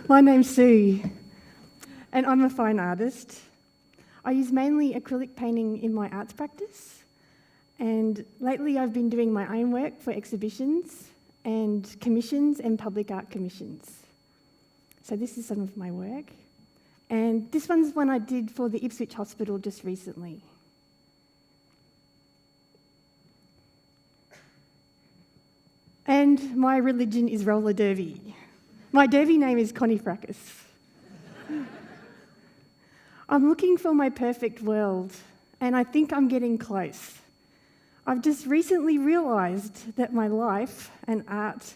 My name's Sue, and I'm a fine artist. I use mainly acrylic painting in my arts practice, and lately I've been doing my own work for exhibitions and commissions and public art commissions. So this is some of my work, and this one's one I did for the Ipswich Hospital just recently. And my religion is roller derby. My derby name is Connie Fracas. I'm looking for my perfect world, and I think I'm getting close. I've just recently realised that my life and art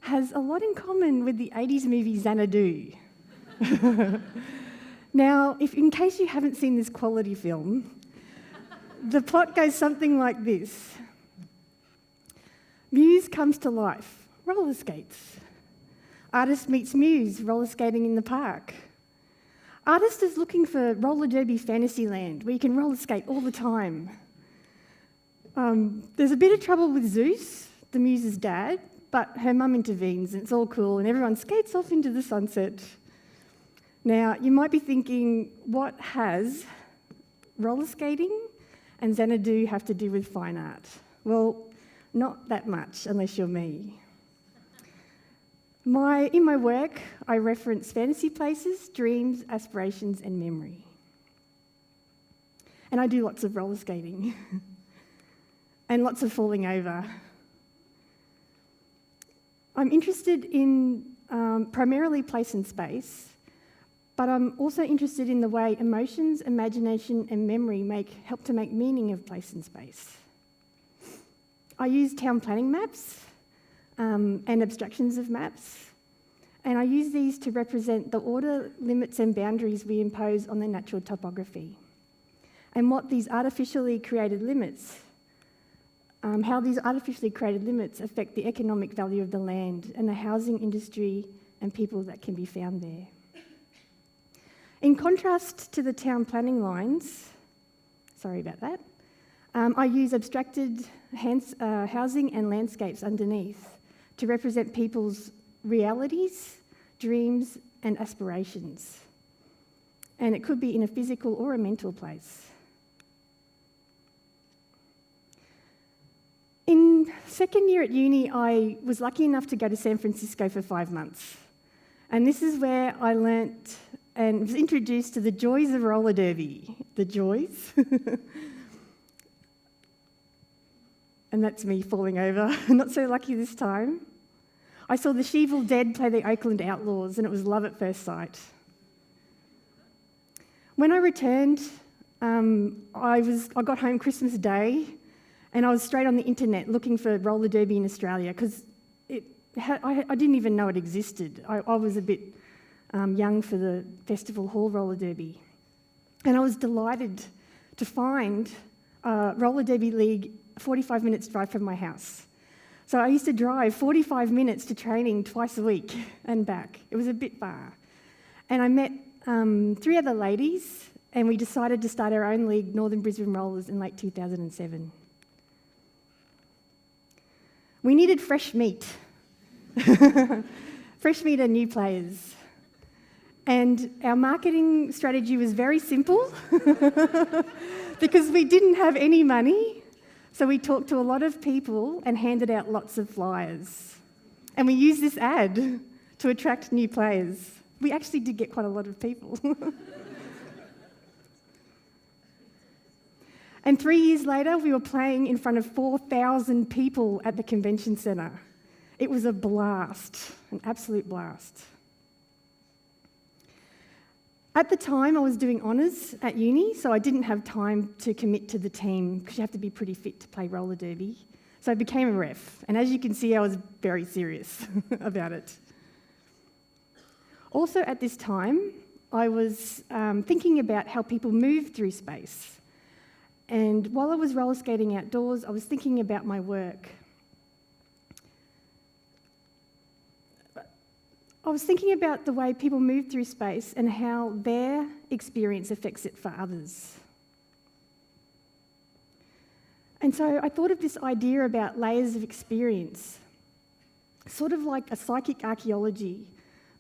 has a lot in common with the 80s movie Xanadu. Now, in case you haven't seen this quality film, the plot goes something like this. Muse comes to life, roller skates. Artist meets Muse, roller skating in the park. Artist is looking for roller derby fantasy land where you can roller skate all the time. There's a bit of trouble with Zeus, the Muse's dad, but her mum intervenes and it's all cool and everyone skates off into the sunset. Now, you might be thinking, what has roller skating and Xanadu have to do with fine art? Well, not that much, unless you're me. In my work, I reference fantasy places, dreams, aspirations, and memory. And I do lots of roller skating and lots of falling over. I'm interested in primarily place and space, but I'm also interested in the way emotions, imagination, and memory help to make meaning of place and space. I use town planning maps and abstractions of maps, and I use these to represent the order, limits and boundaries we impose on the natural topography, and what these artificially created limits, how these artificially created limits affect the economic value of the land and the housing industry and people that can be found there. In contrast to the town planning lines, sorry about that, I use abstracted housing and landscapes underneath to represent people's realities, dreams, and aspirations. And it could be in a physical or a mental place. In second year at uni, I was lucky enough to go to San Francisco for 5 months. And this is where I learnt and was introduced to the joys of roller derby. The joys. And that's me falling over. Not so lucky this time. I saw the Sheville Dead play the Oakland Outlaws, and it was love at first sight. When I returned, I got home Christmas Day, and I was straight on the internet looking for roller derby in Australia because I didn't even know it existed. I was a bit young for the Festival Hall roller derby, and I was delighted to find a roller derby league 45 minutes drive from my house. So I used to drive 45 minutes to training twice a week and back. It was a bit far. And I met 3 other ladies, and we decided to start our own league, Northern Brisbane Rollers, in late 2007. We needed fresh meat. Fresh meat and new players. And our marketing strategy was very simple because we didn't have any money. So we talked to a lot of people and handed out lots of flyers. And we used this ad to attract new players. We actually did get quite a lot of people. And 3 years later, we were playing in front of 4,000 people at the convention centre. It was a blast, an absolute blast. At the time, I was doing honours at uni, so I didn't have time to commit to the team because you have to be pretty fit to play roller derby. So I became a ref, and as you can see, I was very serious about it. Also at this time, I was thinking about how people move through space. And while I was roller skating outdoors, I was thinking about my work. I was thinking about the way people move through space and how their experience affects it for others. And so I thought of this idea about layers of experience, sort of like a psychic archaeology,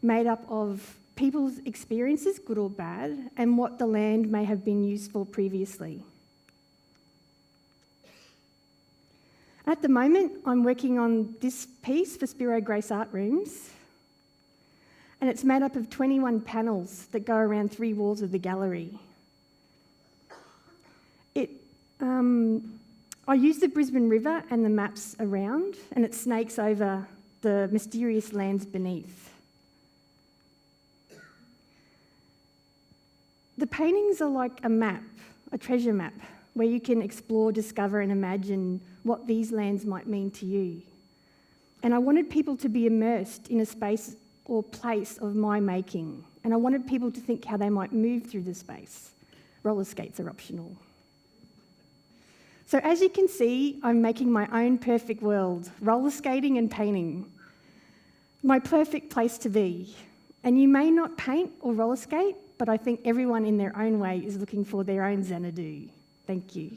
made up of people's experiences, good or bad, and what the land may have been used for previously. At the moment, I'm working on this piece for Spiro Grace Art Rooms, and it's made up of 21 panels that go around 3 walls of the gallery. I use the Brisbane River and the maps around, and it snakes over the mysterious lands beneath. The paintings are like a map, a treasure map, where you can explore, discover, and imagine what these lands might mean to you. And I wanted people to be immersed in a space or place of my making, and I wanted people to think how they might move through the space. Roller skates are optional. So as you can see, I'm making my own perfect world, roller skating and painting. My perfect place to be. And you may not paint or roller skate, but I think everyone in their own way is looking for their own Xanadu. Thank you.